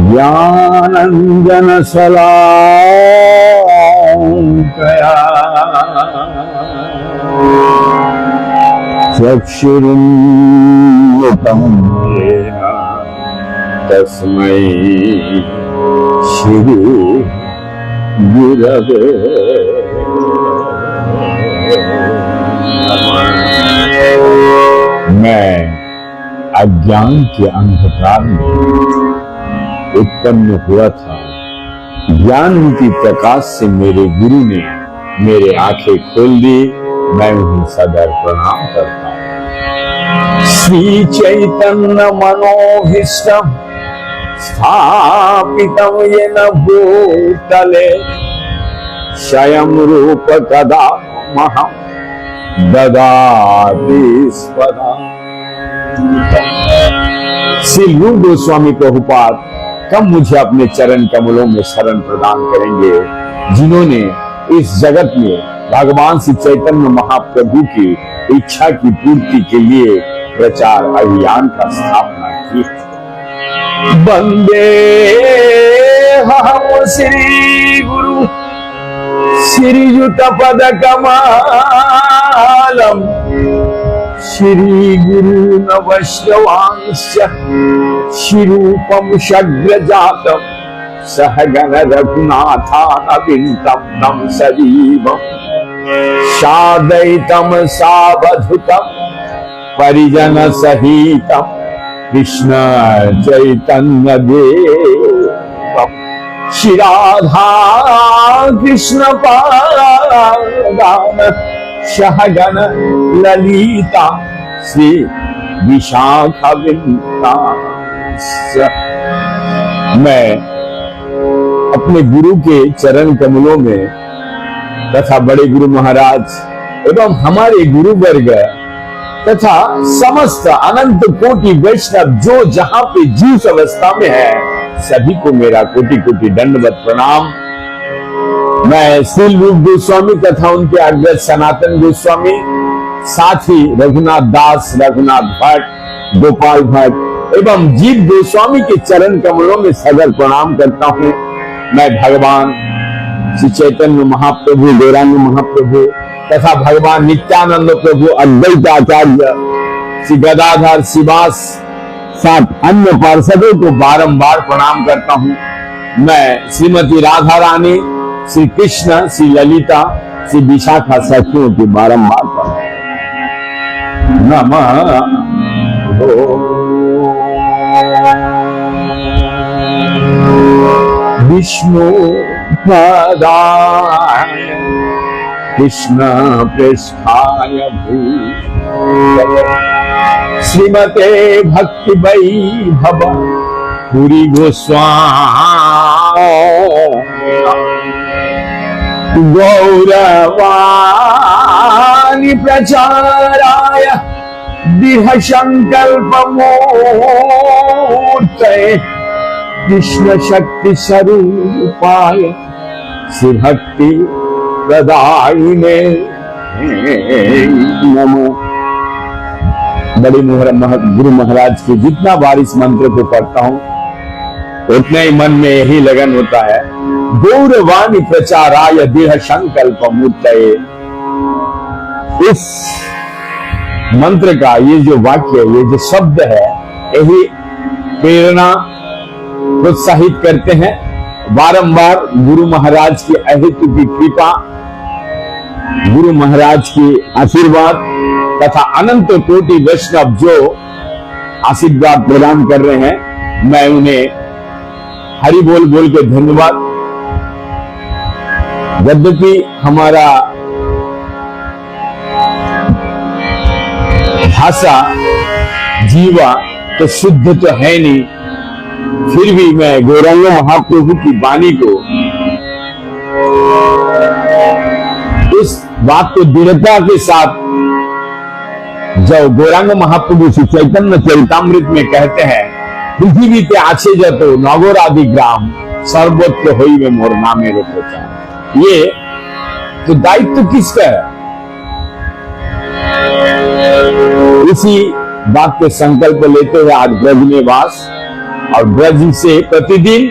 ज्ञानंजन शलाकया चक्षुरुन्मिलितं येन तस्मै श्री गुरवे मैं अज्ञान के अंधकार में उत्पन्न हुआ था। ज्ञान की प्रकाश से मेरे गुरु ने मेरे आंखें खोल दी। मैं उन्हें सदैव प्रणाम करता हूँ। श्री चैतन्य मनोभीष्टम स्थापितं येन भूतले स्वयं रूप कदा महं ददाति स्वदा। श्री रूप गोस्वामी प्रभुपाद कब मुझे अपने चरण कमलों में शरण प्रदान करेंगे, जिन्होंने इस जगत में भगवान श्री चैतन्य महाप्रभु की इच्छा की पूर्ति के लिए प्रचार अभियान का स्थापना की। वंदे हम श्री गुरु श्रीयुत पद कमलम श्री गुरु नवश्यवांश श्रीरूपम शग्रजातम सहगण रघुनाथानविंदं तं सजीवं साद्वैतं सावधूतं परिजन सहितं कृष्ण चैतन्य देवं श्री राधा कृष्ण पादान सहगण ललिता श्री विशाखाविंदांश। मैं अपने गुरु के चरण कमलों में तथा बड़े गुरु महाराज एवं हमारे गुरु वर्ग तथा समस्त अनंत कोटि वैष्णव जो जहां पे जीव अवस्था में है, सभी को मेरा कोटि कोटि दंडवत प्रणाम। मैं श्री रूप गोस्वामी तथा उनके अग्रज सनातन गोस्वामी, साथ ही रघुनाथ दास, रघुनाथ भट्ट, गोपाल भट्ट एवं जीव गोस्वामी के चरण कमलों में सदर प्रणाम करता हूँ। मैं भगवान श्री चैतन्य महाप्रभु, गौरांग महाप्रभु तथा भगवान नित्यानंद प्रभु, अद्वैत आचार्य श्री गदाधर श्रीवास साथ अन्य पार्षदों को बारंबार प्रणाम करता हूँ। मैं श्रीमती राधा रानी, श्री कृष्ण, श्री ललिता, श्री विशाखा सखियों की बारंबार प्रणाम। नमः विष्णु पदाय कृष्ण पृष्ठाय भूतले श्रीमते भक्ति वैभव पुरी गोस्वामी गौरवाणी प्रचाराय दृढ़ संकल्प मूर्तये कृष्ण शक्ति स्वरूपाय श्री भक्ति प्रदायिने नमो। बड़े गुरु महाराज के जितना बार इस मंत्र को पढ़ता हूँ उतना ही मन में यही लगन होता है। गौरवाणी प्रचाराय दृढ़ संकल्प मूर्तये, इस मंत्र का ये जो वाक्य, ये जो शब्द है, यही प्रेरणा प्रोत्साहित करते हैं। बारंबार गुरु महाराज की अहेतु की कृपा, गुरु महाराज की आशीर्वाद तथा अनंत कोटि वैष्णव जो आशीर्वाद प्रदान कर रहे हैं, मैं उन्हें हरि बोल बोल के धन्यवाद। यद्यपि हमारा भाषा जीवा तो शुद्ध तो है नहीं, फिर भी मैं गौरांग महाप्रभु की वाणी को, इस बात को दृढ़ता के साथ जब गौरांग महाप्रभु श्री चैतन्य चरितामृत में कहते हैं, पृथ्वी ते आछे जतो नगर आदि ग्राम सर्वत्र होई में मोर नामे रोचा, ये तो दायित्व किसका है? इसी बात के संकल्प लेते हुए आज ब्रज में वास और ब्रज से प्रतिदिन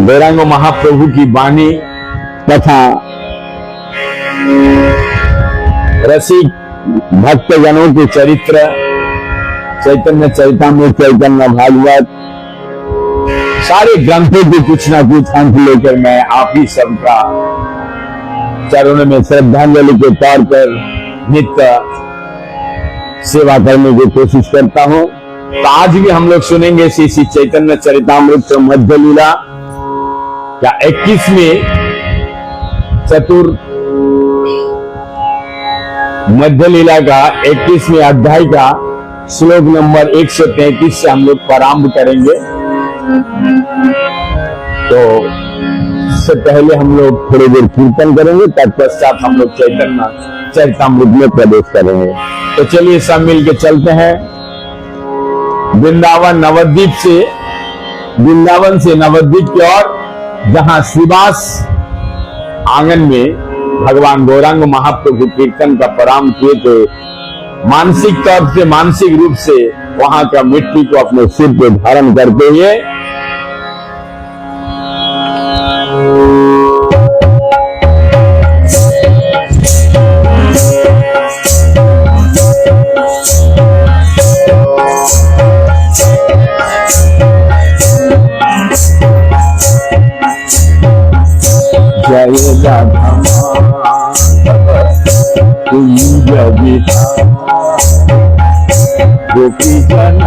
गौरांग महाप्रभु की वाणी तथा रसिक भक्तजनों के चरित्र, चैतन्य चरितामृत, चैतन्य भागवत, सारे ग्रंथों के कुछ ना कुछ अंश लेकर मैं आप ही सबका चरणों में श्रद्धांजलि के तौर पर नित्य सेवा करने की कोशिश करता हूं। तो आज भी हम लोग सुनेंगे श्री श्री चैतन्य चरितामृत मध्य लीला या 21वें चतुर मध्य लीला का 21वें अध्याय का श्लोक नंबर 133 से हम लोग प्रारंभ करेंगे। तो इससे पहले हम लोग थोड़ी देर कीर्तन करेंगे, तत्पश्चात हम लोग चैतन्य चरितामृत में प्रवेश करेंगे। तो चलिए सब मिलके चलते हैं वृंदावन से नवद्वीप की ओर, जहां श्रीवास आंगन में भगवान गौरांग महाप्रभु कीर्तन का प्रारंभ किए थे। मानसिक तौर से, मानसिक रूप से वहां का मिट्टी को अपने सिर पे धारण करते हुए जय राधा कुंज विहार गोपी जन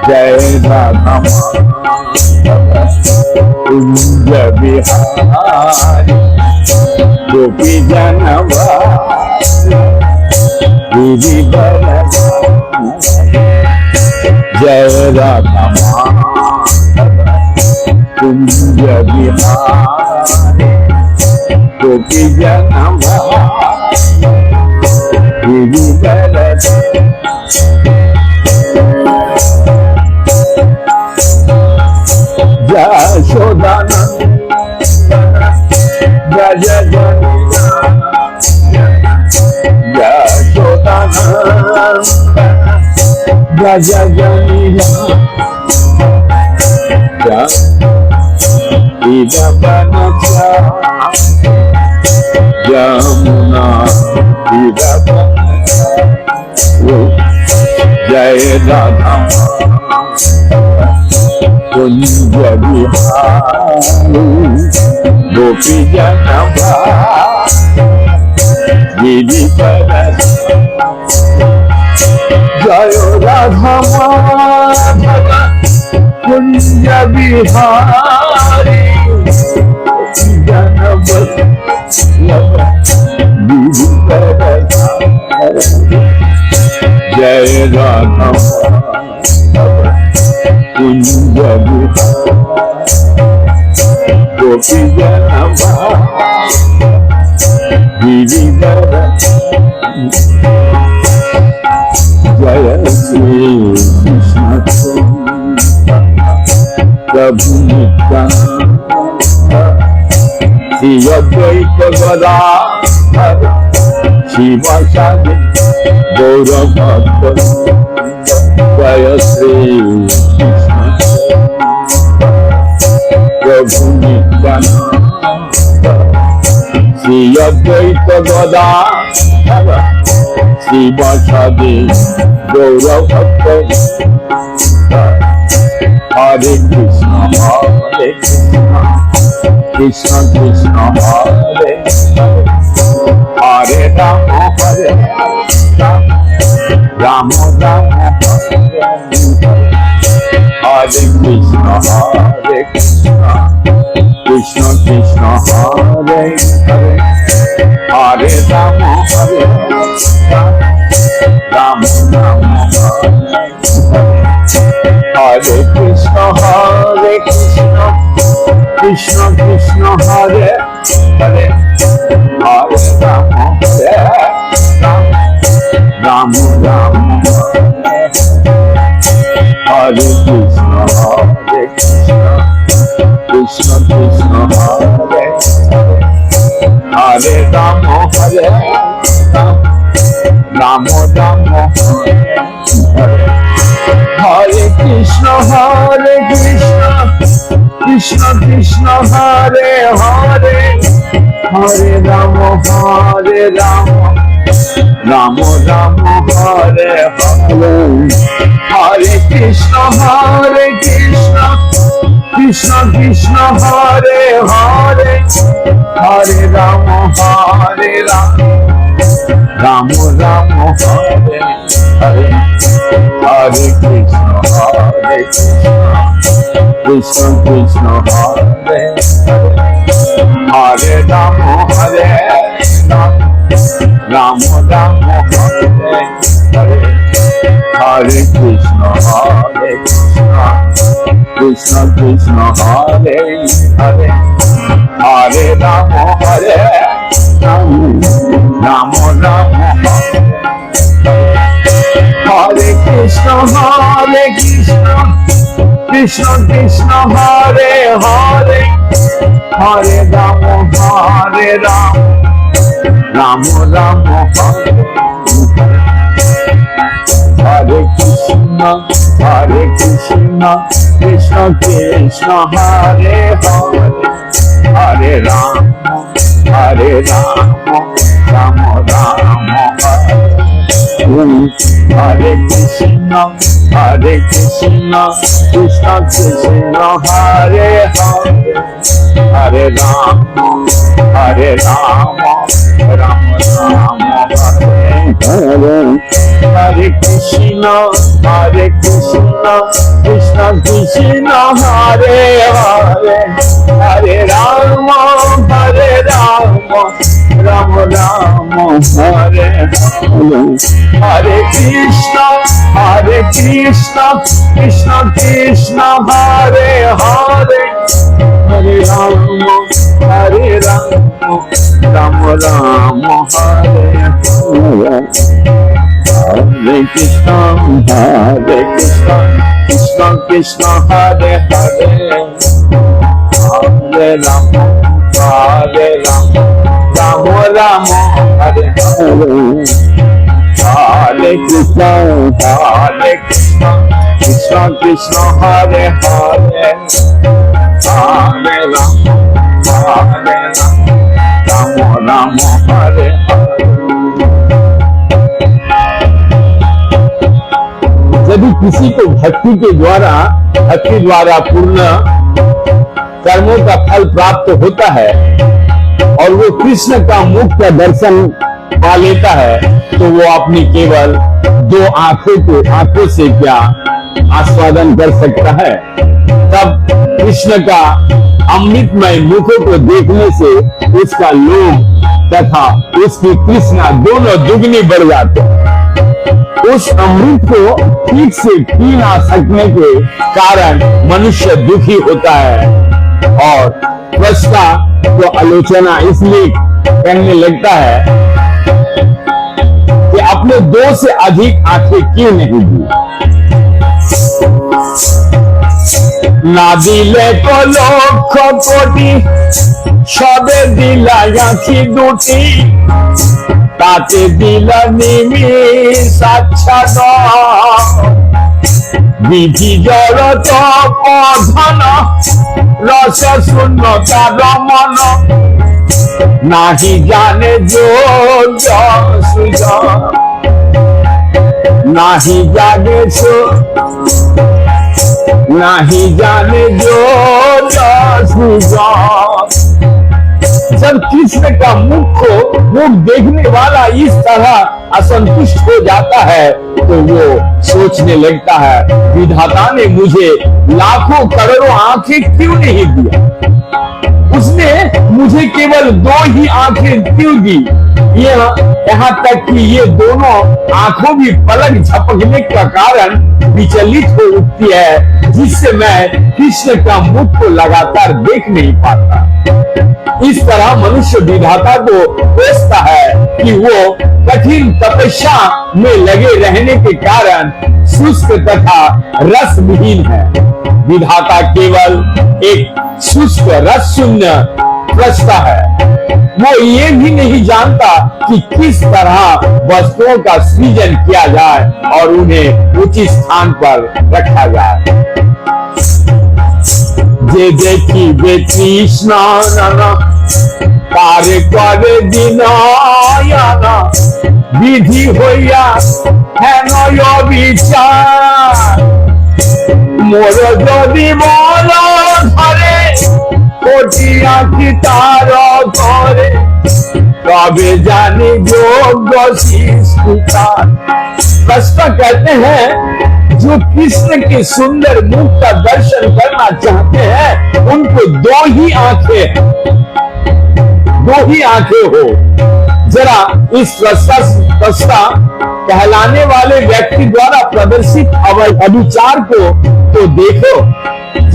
जय राधा कुंज विहार गोपी जन जय राधा कुंज विहार गोपी जन यमुना जय राधा कुंज विहार गोपी जन जय राधा कुंज विहारी जय राधा कुंज विहार गोपी जन जय श्री कृष्ण प्रभु श्री अद्वैत गदाधर शिवाचार्य गौर भक्त जय श्री कृष्ण प्रभु नित्यानंद श्री अद्वैत गदाधर शिवाचार्य गौर भक्त हरे कृष्ण कृष्ण कृष्ण हरे हरे राम राम राम हरे कृष्ण कृष्ण कृष्ण हरे हरे हरे राम राम राम हरे कृष्ण कृष्ण कृष्ण हरे हरे हरे राम राम राम हरे कृष्ण कृष्ण कृष्ण हरे हरे राम राम राम हरे कृष्ण कृष्ण कृष्ण हरे हरे हरे राम राम राम हरे हरे हरे कृष्ण कृष्ण कृष्ण हरे हरे हरे राम राम राम हरे हरे हरे कृष्ण कृष्ण कृष्ण हरे हरे राम राम राम हरे हरे हरे कृष्ण कृष्ण कृष्ण हरे हरे हरे राम राम राम हरे कृष्ण कृष्ण कृष्ण हरे हरे हरे राम राम राम हरे कृष्ण कृष्ण कृष्ण हरे हरे हरे राम राम राम हरे कृष्ण कृष्ण कृष्ण हरे हरे हरे राम राम राम हरे कृष्ण कृष्ण कृष्ण हरे हरे हरे राम राम राम हरे हरे कृष्ण कृष्ण कृष्ण हरे हरे हरे राम राम राम हरे हरे कृष्ण कृष्ण कृष्ण हरे हरे हरे राम राम राम हरे हरे कृष्ण कृष्ण कृष्ण हरे हरे हरे राम राम हरे यदि किसी को भक्ति द्वारा पूर्ण कर्मों का फल प्राप्त होता है और वो कृष्ण का मुख का दर्शन पा लेता है तो वो अपनी केवल 2 आंखों से क्या आस्वादन कर सकता है। तब कृष्ण का अमृतमय मुख को देखने से उसका लोभ तथा उसकी तृष्णा दोनों दुगनी बढ़ जाते हैं। उस अमृत को ठीक से पी ना सकने के कारण मनुष्य दुखी होता है और त्वष्टा को आलोचना इसलिए करने लगता है कि अपने 2 से अधिक आंखें क्यों नहीं दी। ना दिले को लक्ष कोटी सबे दिला आँखि दुटी ताते दिला निमिष आच्छादन विधि जड़त पधन रस शून्यतार मन नाही जाने जोग सुजन नाही जाने जोग सुजन। जब कृष्ण का मुख देखने वाला इस तरह असंतुष्ट हो जाता है तो वो सोचने लगता है विधाता ने मुझे लाखों करोड़ों आंखें क्यों नहीं दिया, उसने मुझे केवल 2 ही आंखें क्यों दी। यहाँ तक कि ये दोनों आंखों भी पलक झपकने का कारण विचलित हो उठती है जिससे मैं कृष्ण का मुख को लगातार देख नहीं पाता। इस तरह मनुष्य विधाता को कोसता है कि वो कठिन तपस्या में लगे रहने के कारण शुष्क तथा रस विहीन है। विधाता केवल एक शुष्क रस शून्य प्रश्ता है। वो ये भी नहीं जानता कि किस तरह वस्तुओं का सृजन किया जाए और उन्हें उचित स्थान पर रखा जाए। जे देखी वे तृष्णा नाना कार्य करे दिनायाना विधि होइया है नय विचार मोर जदि मन धरे कोटि आँखि तार धरे तबे जानी योग्य शिष्टाचार। कृष्ण कहते हैं जो कृष्ण के सुंदर मुख का दर्शन करना चाहते हैं उनको दो ही आंखें हो। जरा इस प्रस्ता कहलाने वाले व्यक्ति द्वारा प्रदर्शित अविचार को तो देखो।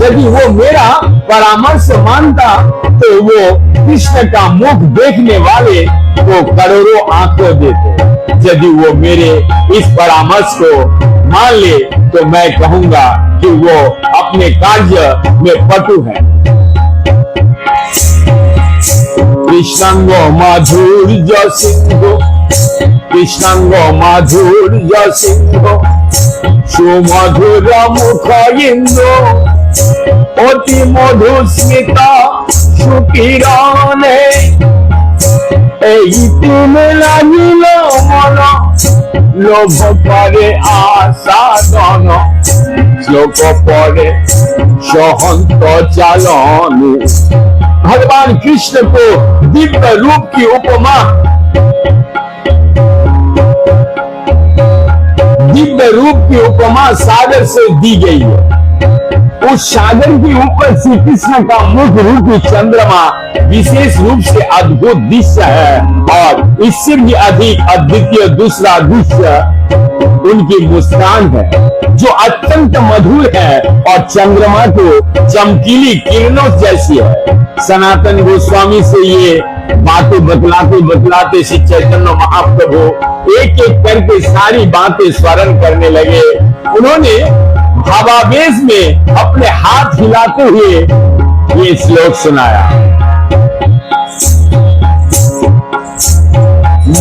यदि वो मेरा परामर्श मानता तो वो कृष्ण का मुख देखने वाले को करोड़ों आंखें देते। यदि वो मेरे इस परामर्श को मान ले तो मैं कहूंगा कि वो अपने कार्य में पटु है। कृष्णांगो माधुर्य सिंधु कृष्णांगो माधुर्य सिंधु सुमधुर मुख इंदु অতি মধু স্মিতা সুকিরণে এই তিন লাগিল মন লোভ করে আসাদন শ্লোক পরে সহন্ত চালনে। भगवान कृष्ण को दिव्य रूप की उपमा सागर से दी गई है। उस सागर के ऊपर श्री कृष्ण का मुख रूपी चंद्रमा विशेष रूप से अद्भुत दृश्य है और इससे भी अधिक अद्वितीय दूसरा दृश्य उनकी मुस्कान है जो अत्यंत मधुर है और चंद्रमा को चमकीली किरणों जैसी है। सनातन गोस्वामी से ये बातें बतलाते श्री चैतन्य महाप्रभु एक एक करके सारी बातें स्मरण करने लगे। उन्होंने भावावेश में अपने हाथ हिलाते हुए ये श्लोक सुनाया।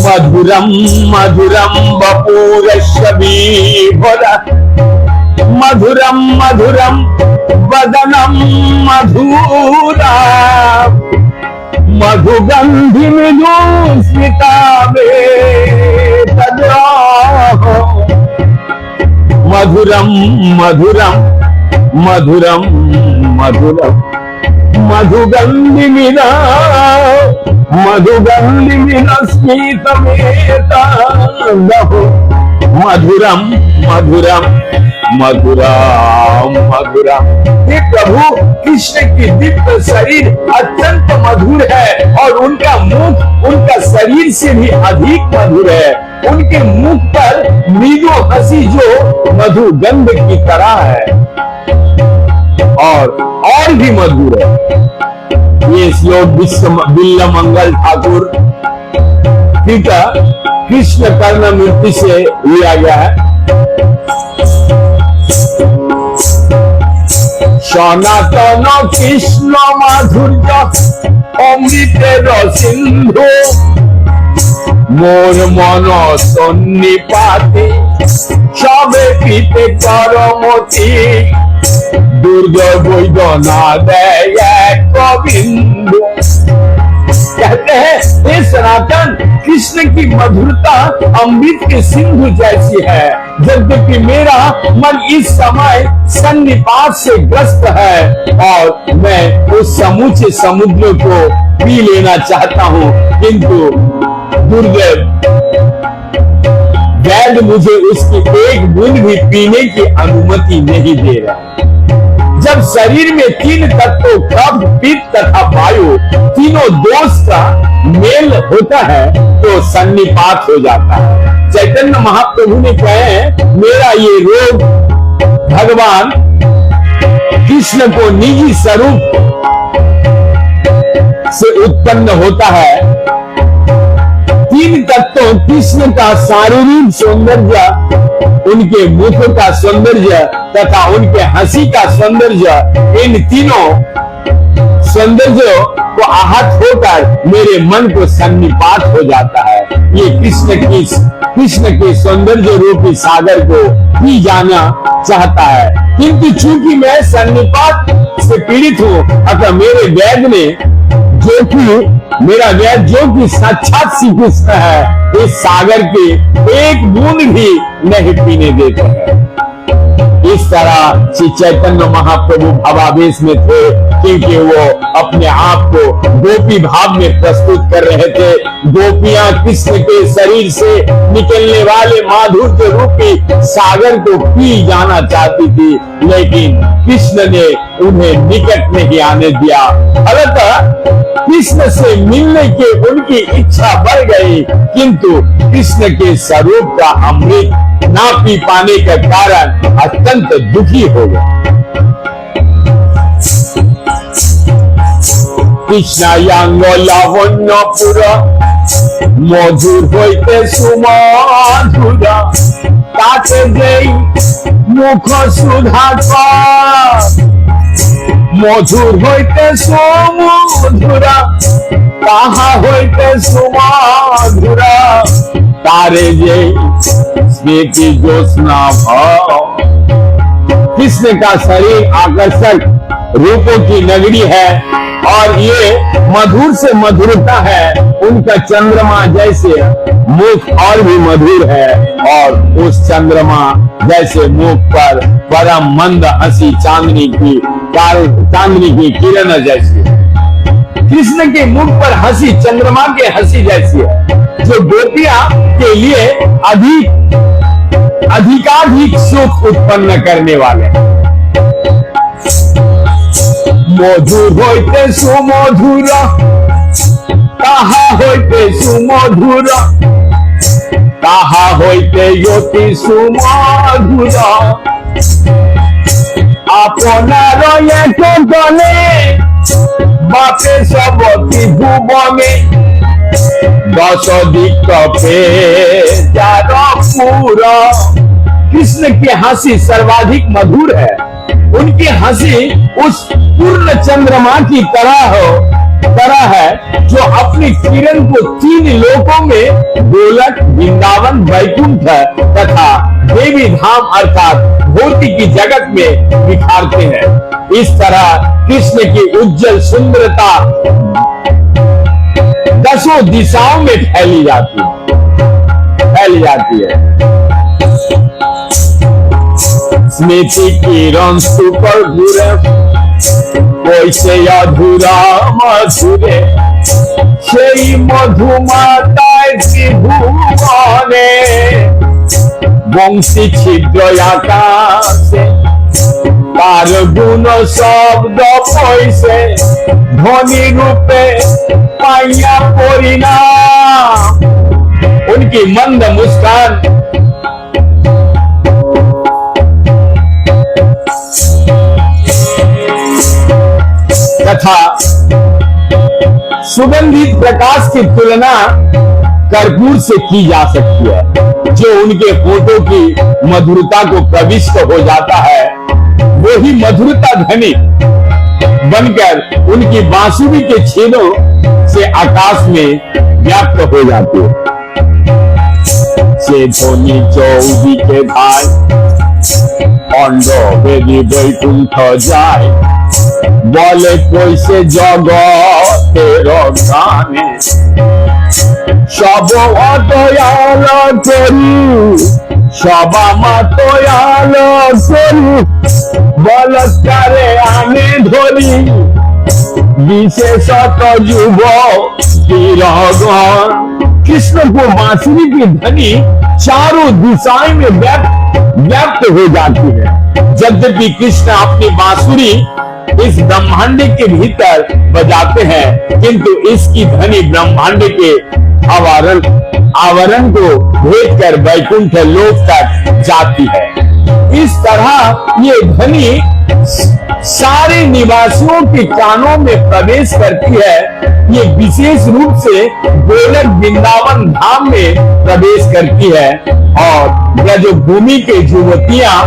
मधुरम मधुरम वपुरस्य विभुर मधुरम मधुरम वदनम मधुरा मधुगंधिमिनु स्मितावे तद्राहो मधुरम मधुरम मधुरम मधुरम मधुगंधिमिना मधुगंधिमिना स्मितमेतदहो मधुरम मधुरम मधुरम मधुरम। हे प्रभु कृष्ण की दिव्य शरीर अत्यंत मधुर है और उनका मुख उनका शरीर से भी अधिक मधुर है। उनके मुख पर मृदु हंसी जो मधुगंध की तरह है और भी मधुर है। ये श्लोक बिल्ल मंगल ठाकुर कृष्ण कर्ण मूर्ति से लिया गया है। सनातन कृष्ण माधुर्य अमृतेर सिंधु मोर मन सन्निपाते सबे पीते करमती दुर्गा वैदना दय गोविंदु। कहते हैं हे सनातन कृष्ण की मधुरता अमृत के सिंधु जैसी है। यद्यपि मेरा मन इस समय सन्निपात से ग्रस्त है और मैं उस समूचे समुद्र को पी लेना चाहता हूँ किंतु दुर्दैव वैद मुझे उसकी एक बूंद भी पीने की अनुमति नहीं दे रहा। जब शरीर में तीन तत्वों कब्ज पित्त तथा वायु तीनों दोष का मेल होता है तो सन्निपात हो जाता है। चैतन्य महाप्रभु ने कहे मेरा ये रोग भगवान कृष्ण को निजी स्वरूप से उत्पन्न होता है। तीन तत्वों कृष्ण का शारीरिक सौंदर्य उनके मुख का सौंदर्य तथा उनके हंसी का सौंदर्य इन तीनों सौंदर्य को आहत होकर मेरे मन को सन्निपात हो जाता है। ये कृष्ण के सौंदर्य रूपी सागर को ही जाना चाहता है, किंतु चूंकि मैं सन्निपात से पीड़ित हूँ, अतः मेरे वैद्य ने मेरा वैद्य जो कि साक्षात श्री कृष्ण है, इस सागर के एक बूंद भी नहीं पीने देते हैं। इस तरह श्री चैतन्य महाप्रभु भावावेश में थे, क्योंकि वो अपने आप को गोपी भाव में प्रस्तुत कर रहे थे। गोपियां कृष्ण के शरीर से निकलने वाले माधुर्य रूपी सागर को पी जाना चाहती थी, लेकिन कृष्ण ने उन्हें निकट नहीं आने दिया। फलतः कृष्ण से मिलने की उनकी इच्छा बढ़ गई, किंतु कृष्ण के स्वरूप का अमृत ना पी पाने के कारण अत्यंत दुखी हो गए। कृष्णायांग लावण्यपुर मधुर হইতে সুমধুর তাতে যেই মুখ সুধাকর মধুর হইতে সুমধুর তাহা হইতে সুমধুর तारे जे स्मृति ज्योत्स्ना भाव। कृष्ण का शरीर आकर्षक रूपों की नगरी है और ये मधुर से मधुरता है। उनका चंद्रमा जैसे मुख और भी मधुर है और उस चंद्रमा जैसे मुख पर परम मंद हंसी चांदनी की किरण जैसी। कृष्ण के मुख पर हंसी चंद्रमा के हंसी जैसी है, जो गोपियां के लिए अधिकाधिक सुख उत्पन्न करने वाले। मधुर होइते सुमधुर ताहा होइते सुमधुर ताहा होइते यति सुमधुर आपनार एक गले बापे सबती भुवने दस दिक् पूरा। कृष्ण की हंसी सर्वाधिक मधुर है। उनकी हंसी उस पूर्ण चंद्रमा की तरह है, जो अपनी किरण को 3 लोकों में गोलक, वृंदावन, वैकुंठ तथा देवी धाम अर्थात भौतिक की जगत में बिखारते हैं। इस तरह कृष्ण की उज्जवल सुंदरता 10 दिशाओं में फैली जाती है। स्मृति किरण सुपर घूरे वैसे अधूरा मधुरे সেই মধুমাতায় ত্রিভুবনে বংশী ছিদ্র আকাশে তার গুণ শব্দ পয়সে ধ্বনি रूपे पाइया परिणाम। उनकी मंद मुस्कान तथा सुगंधित प्रकाश की तुलना कर्पूर से की जा सकती है, जो उनके फोटो की मधुरता को प्रविष्ट हो जाता है। वही मधुरता ध्वनि बनकर उनकी बांसुरी के छेदों से आकाश में व्याप्त हो जाती है। से ध्वनि चौदी के भाई अंड बेदी बैकुंठ जाए बोले कोई से जगतेर गाने सब अतयाल करी सभा मातयाल करी बलत्कारे आने धरी विशेषत युव किरगण। कृष्ण को बांसुरी की ध्वनि चारों दिशाओं में व्याप्त हो जाती है। यद्यपि कृष्ण अपनी बांसुरी इस ब्रह्मांड के भीतर बजाते हैं, किंतु इसकी ध्वनि ब्रह्मांड के आवरण को भेद कर वैकुंठ लोक तक जाती है। इस तरह ये ध्वनि सारे निवासियों के कानों में प्रवेश करती है। ये विशेष रूप से गोलक वृंदावन धाम में प्रवेश करती है और ब्रजभूमि के युवतियां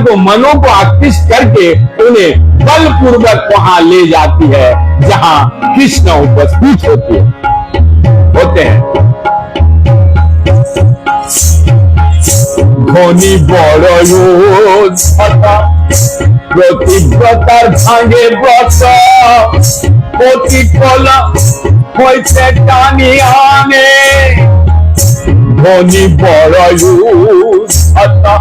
को मनो को आकृष्ट करके उन्हें बलपूर्वक वहां ले जाती है जहां कृष्ण उपस्थित होते हैं। ध्वनि बड़ योद्धा प्रतिव्रतार भांगे व्रत प्रतिफल হইতে টানি আনে। ধ্বনি বড় যোদ্ধা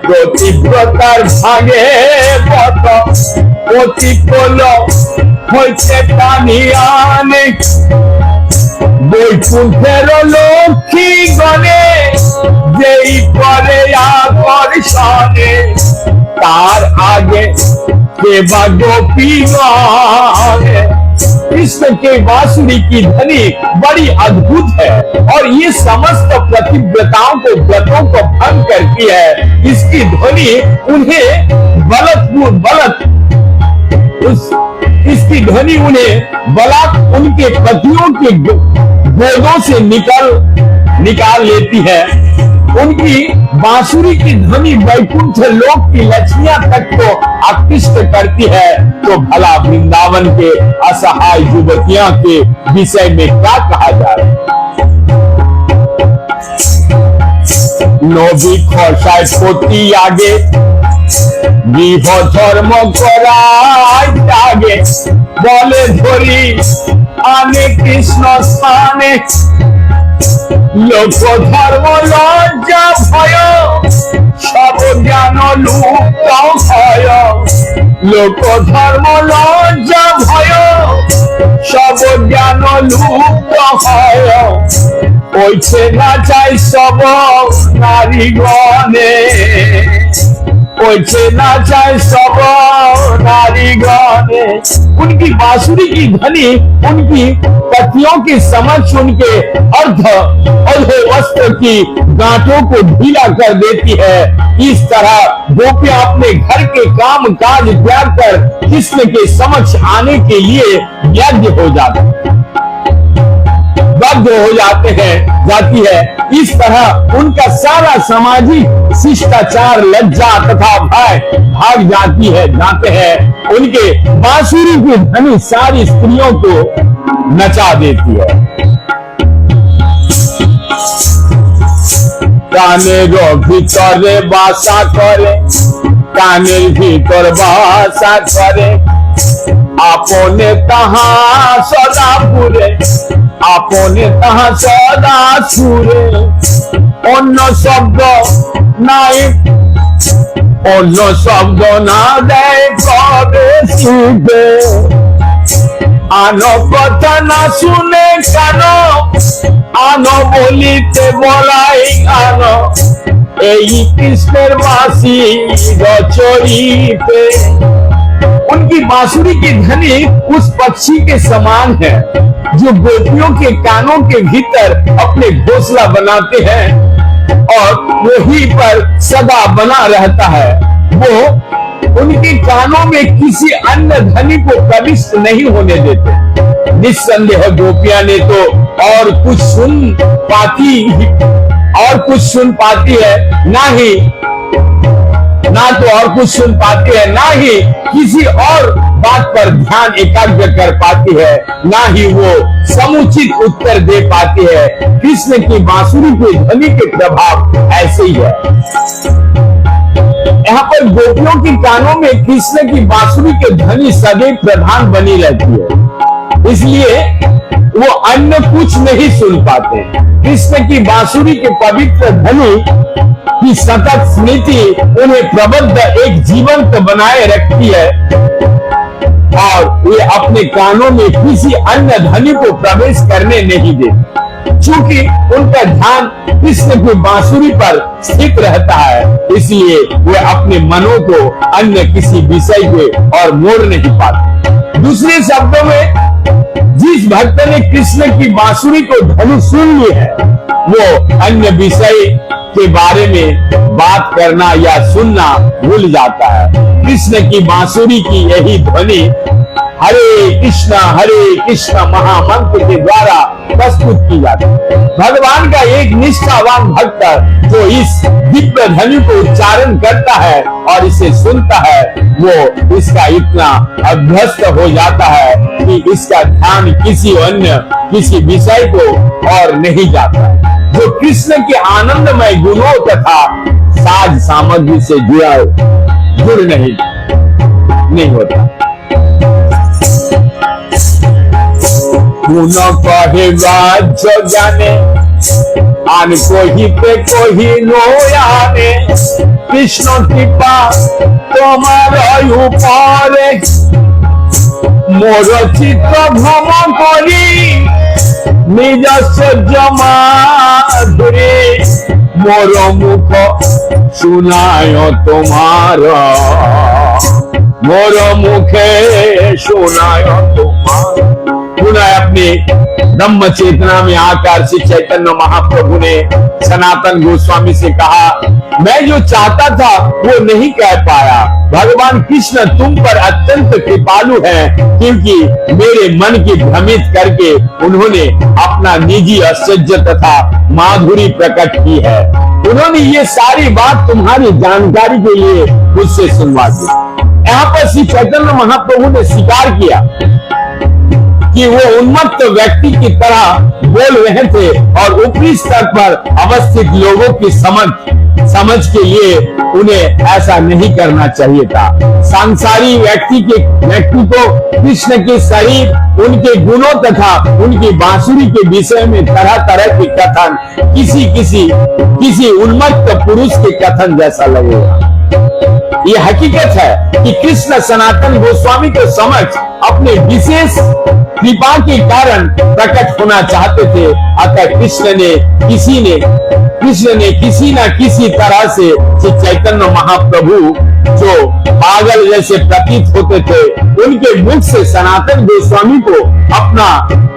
প্রতিব্রতার ভাগে ব্রত প্রতিফল হইতে টানি আনে। বৈকুণ্ঠের লক্ষ্মী গণে যেই করে আকর্ষণে तार आगे केवा गोपी गाने। कृष्ण के बांसुरी की ध्वनि बड़ी अद्भुत है और ये समस्त प्रतिव्रताओं को व्रतों को भंग करती है। इसकी ध्वनि उन्हें इसकी ध्वनि उन्हें बलात् उनके पतियों के गोदों से निकाल लेती है। उनकी बांसुरी की ध्वनि वैकुंठ लोक की लक्ष्मियां तक को आकृष्ट करती है, तो भला वृंदावन के असहाय युवतियां के विषय में क्या कहा जाए। नबी खसाय पति आगे गृह धर्म कराय जागे बोले धरी आने कृष्ण स्थाने। लोक धर्म लज्जा भय सब ज्ञान लुप्त भय। लोक धर्म लज्जा भय सब ज्ञान लुप्त भय। ओइछे ना चाই सब नारी गणे ओइछे ना चाই सब नारी गणे। उनकी बांसुरी की ध्वनि उनकी पतियों के समक्ष उनके अर्ध वस्त्र की गांठों को ढीला कर देती है। इस तरह गोपियां अपने घर के काम काज त्याग कर कृष्ण के समक्ष आने के लिए यज्ञ हो जाते जाती है। इस तरह उनका सारा सामाजिक शिष्टाचार लज्जा तथा भय भाग जाते हैं। उनके बांसुरी की ध्वनि सारी स्त्रियों को नचा देती है। कानेर ভিতরে বাসা করে কানের ভিতর বাসা করে আপনে তাহা সদা পুরে আপনে তাহা সদা সুরে। অন্য শব্দ নাই অন্য শব্দ না দেয় প্রবেশিবে। আনো কথা না শুনে কেন আনো বলিতে বলাই আনো এই কৃষ্ণের বাঁশি रचयिते। उनकी बांसुरी की ध्वनि उस पक्षी के समान है जो गोपियों के कानों के भीतर अपने घोंसला बनाते हैं और वहीं पर सदा बना रहता है। वो उनके कानों में किसी अन्य ध्वनि को प्रविष्ट नहीं होने देते। निस्संदेह गोपियां ने तो और कुछ सुन पाती है ना तो और कुछ सुन पाती है, ना ही किसी और बात पर ध्यान एकाग्र कर पाती है, ना ही वो समुचित उत्तर दे पाती है। कृष्ण की बांसुरी के ध्वनि के प्रभाव ऐसे ही है। यहाँ पर गोपियों के कानों में कृष्ण की बांसुरी के ध्वनि सदैव प्रधान बनी रहती है, इसलिए वो अन्य कुछ नहीं सुन पाते। कृष्ण की बांसुरी के पवित्र ध्वनि की सतत स्मृति उन्हें प्रबद्ध एक जीवंत बनाए रखती है और वे अपने कानों में किसी अन्य ध्वनि को प्रवेश करने नहीं देते। चूंकि उनका ध्यान कृष्ण की बांसुरी पर स्थित रहता है, इसलिए वे अपने मनों को अन्य किसी विषय के और मोड़ नहीं पाते। दूसरे शब्दों में, जिस भक्त ने कृष्ण की बांसुरी को ध्वनि सुन ली है, वो अन्य विषय के बारे में बात करना या सुनना भूल जाता है। कृष्ण की बांसुरी की यही ध्वनि हरे कृष्ण महामंत्र के द्वारा प्रस्तुत की जाती है। भगवान का एक निष्ठावान भक्त जो इस दिव्य ध्वनि को उच्चारण करता है और इसे सुनता है, वो इसका इतना अभ्यस्त हो जाता है कि इसका ध्यान किसी विषय को और नहीं जाता। जो कृष्ण के आनंदमय गुणों तथा साज सामग्री से जुड़ नहीं होता। गुण कहे जो जाने आन कोही पे कोही नो आने, कृष्ण कृपा তোমার উপরে মোর চিত্ত ভ্রম করি, নিজ সহ্য মাধুরী মোর মুখ শুনায় তোমার, मोर मुखे सुनाय तुम्हारा। पुनः अपने ब्रह्म चेतना में आकर श्री चैतन्य महाप्रभु ने सनातन गोस्वामी से कहा, मैं जो चाहता था वो नहीं कह पाया। भगवान कृष्ण तुम पर अत्यंत कृपालु हैं, क्योंकि मेरे मन की भ्रमित करके उन्होंने अपना निजी ऐश्वर्य तथा माधुरी प्रकट की है। उन्होंने ये सारी बात तुम्हारी जानकारी के लिए मुझसे सुनवा दी। यहाँ पर श्री चैतन्य महाप्रभु ने स्वीकार किया कि वो उन्मत्त व्यक्ति की तरह बोल रहे थे और ऊपरी स्तर पर अवस्थित लोगों की समझ के लिए उन्हें ऐसा नहीं करना चाहिए था। सांसारी व्यक्ति को कृष्ण के शरीर, उनके गुणों तथा उनकी बांसुरी के विषय में तरह तरह के कथन किसी उन्मत्त पुरुष के कथन जैसा लगेगा। ये हकीकत है कि कृष्ण सनातन गोस्वामी को समझ अपने विशेष कृपा के कारण प्रकट होना चाहते थे। अतः कृष्ण ने किसी न किसी तरह से श्री चैतन्य महाप्रभु जो पागल जैसे प्रतीत होते थे, उनके मुख से सनातन गोस्वामी को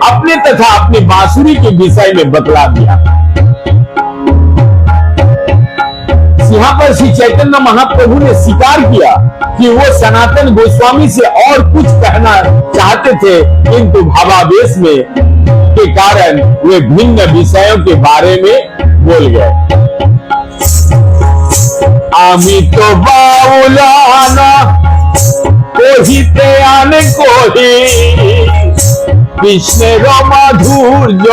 अपने तथा अपनी बांसुरी के विषय में बतला दिया। यहाँ पर श्री चैतन्य महाप्रभु ने स्वीकार किया कि वो सनातन गोस्वामी से और कुछ कहना चाहते थे, किंतु भावावेश के कारण वे भिन्न विषयों के बारे में बोल गए। आमी तो बाउलाना कोहिते आने कोही, कृष्ण रो माधुर्य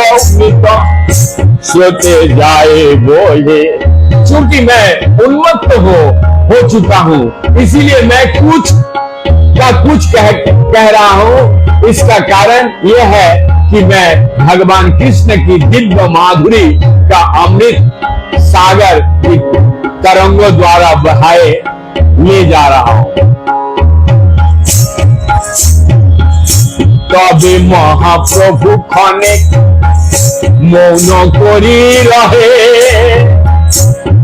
सोते जाए बोले। क्योंकि मैं उन्मत्त हो चुका हूँ, इसीलिए मैं कुछ कह रहा हूँ। इसका कारण यह है कि मैं भगवान कृष्ण की दिव्य माधुरी का अमृत सागर की तरंगों द्वारा बहाए ले जा रहा हूँ। तबे महाप्रभु खने मौन करी रहे,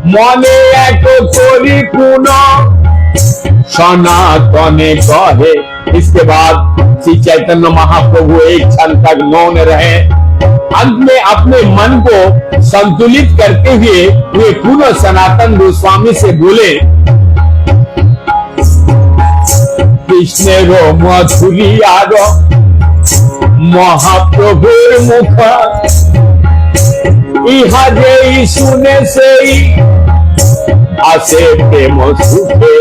मने एक कोरी पुनो सनातने कहे। इसके बाद श्री चैतन्य महाप्रभु एक क्षण तक मौन रहे। अंत में अपने मन को संतुलित करते हुए वे पुनः सनातन गोस्वामी से बोले, कृष्ण रो मधुरिया रो महाप्रभुर मुख, इहा जे सुने से आसे प्रेम सुखे।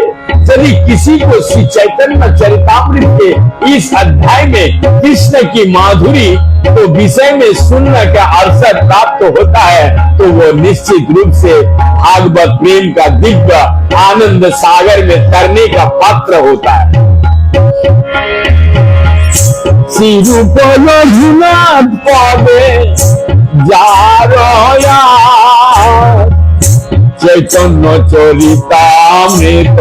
यदि किसी को श्री चैतन्य चरितामृत के इस अध्याय में कृष्ण की माधुरी तो विषय में सुनने का अवसर प्राप्त होता है, तो वो निश्चित रूप से भागवत प्रेम का दिव्य आनंद सागर में तरने का पात्र होता है। श्री रूप रघुनाथ पावे जा चैतन्य चरितामृत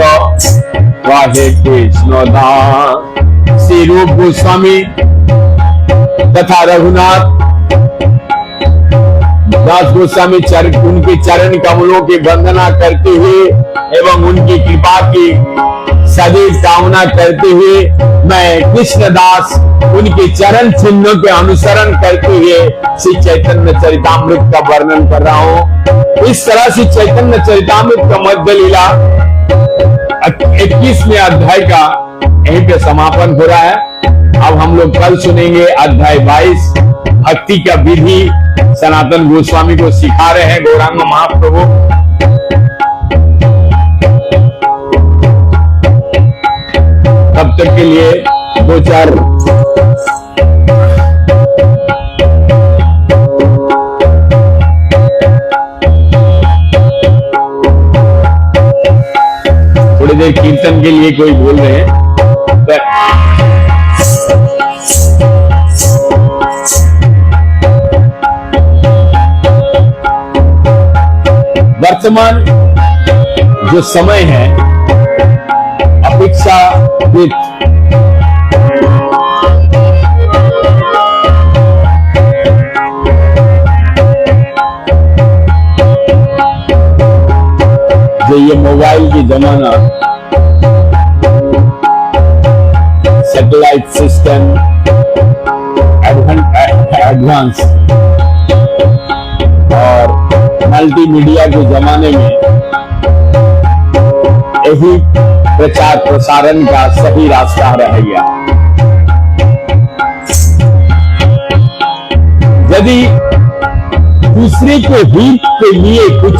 कहे कृष्ण दास। श्री रूप गोस्वामी तथा रघुनाथ दास गोस्वामी उनके चरण कमलों की वंदना करते हुए एवं उनकी कृपा की सदैव कामना करते हुए मैं कृष्णदास उनके चरण चिन्हों के अनुसरण करते हुए श्री चैतन्य चरितामृत का वर्णन कर रहा हूँ। इस तरह से चैतन्य चरितामृत का मध्य लीला 21वें अध्याय का यहीं पे समापन हो रहा है। अब हम लोग कल सुनेंगे अध्याय 22 भक्ति का विधि सनातन गोस्वामी को सिखा रहे हैं गौरांग महाप्रभु। तब तक के लिए 2-4 थोड़ी देर कीर्तन के लिए कोई बोल रहे हैं। वर्तमान जो समय है अपेक्षाकृत जो ये मोबाइल की जमाना, सैटेलाइट सिस्टम, एडवांस और मल्टीमीडिया के जमाने में यही प्रचार प्रसारण का सही रास्ता रह गया। यदि दूसरे के हित के लिए कुछ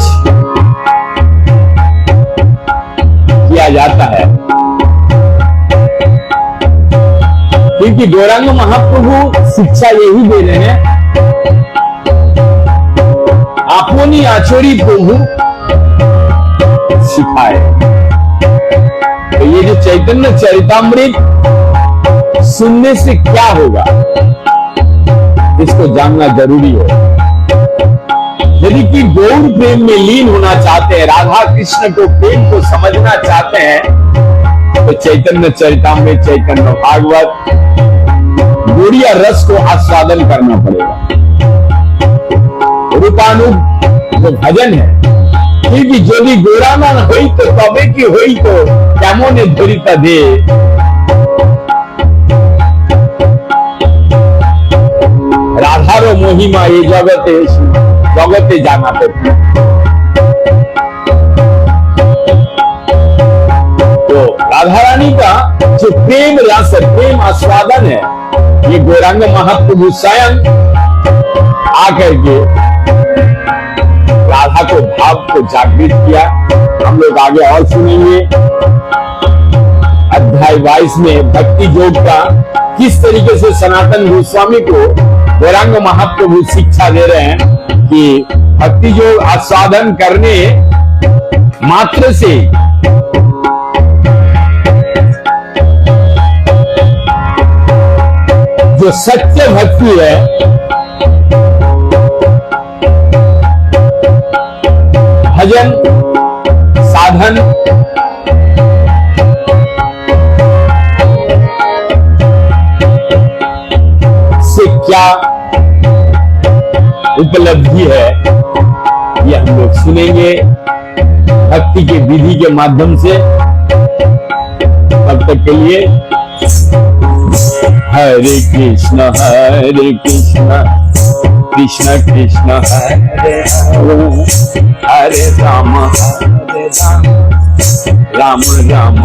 किया जाता है, क्योंकि गौरांग महाप्रभु शिक्षा यही दे रहे हैं, आपनी आचोरी प्रभु सिखाए। तो ये जो चैतन्य चरितामृत सुनने से क्या होगा, इसको जानना जरूरी है। यदि कि गौर प्रेम में लीन होना चाहते हैं, राधा कृष्ण को प्रेम को समझना चाहते हैं, तो चैतन्य चरितामृत, चैतन्य भागवत, गौड़िया रस को आस्वादन करना पड़ेगा। रूपानुग जो भजन है, क्योंकि यदि गौराना हुई तो तबे की हुई तो केमने धरिता दे। राधारो महिमा ये जगते जानाते। तो राधा रानी का जो प्रेम रस, प्रेम आस्वादन है, ये गौरांग महाप्रभु स्वयं आकर के राधा को भाव को जागृत किया। हम लोग आगे और सुनेंगे अध्याय 22 में भक्ति योग का किस तरीके से सनातन गोस्वामी को गौरांग महाप्रभु शिक्षा दे रहे हैं कि भक्ति योग आस्वादन करने मात्र से जो सत्य भक्ति है, भजन साधन से क्या उपलब्धि है, यह हम लोग सुनेंगे भक्ति के विधि के माध्यम से। तब तक के लिए हरे कृष्ण कृष्ण कृष्ण हरे हरे, हरे राम राम राम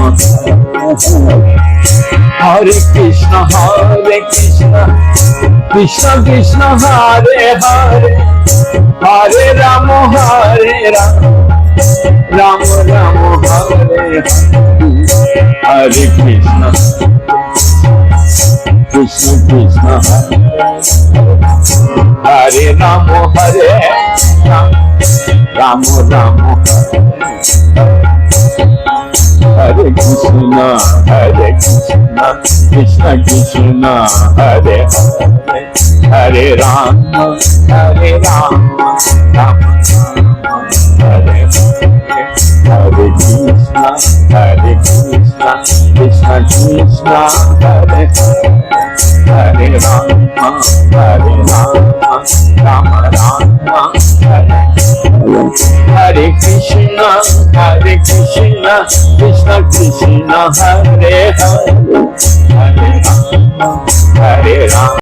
हरे कृष्ण कृष्ण कृष्ण हरे हरे, हरे राम राम राम हरे हरे कृष्ण कृष्ण कृष्ण हरे राम राम राम हरे कृष्ण कृष्ण कृष्ण हरे हरे, हरे राम राम राम हरे हरे कृष्ण कृष्ण कृष्ण हरे हरे राम राम राम हरे कृष्ण कृष्ण कृष्ण हरे हरे, हरे राम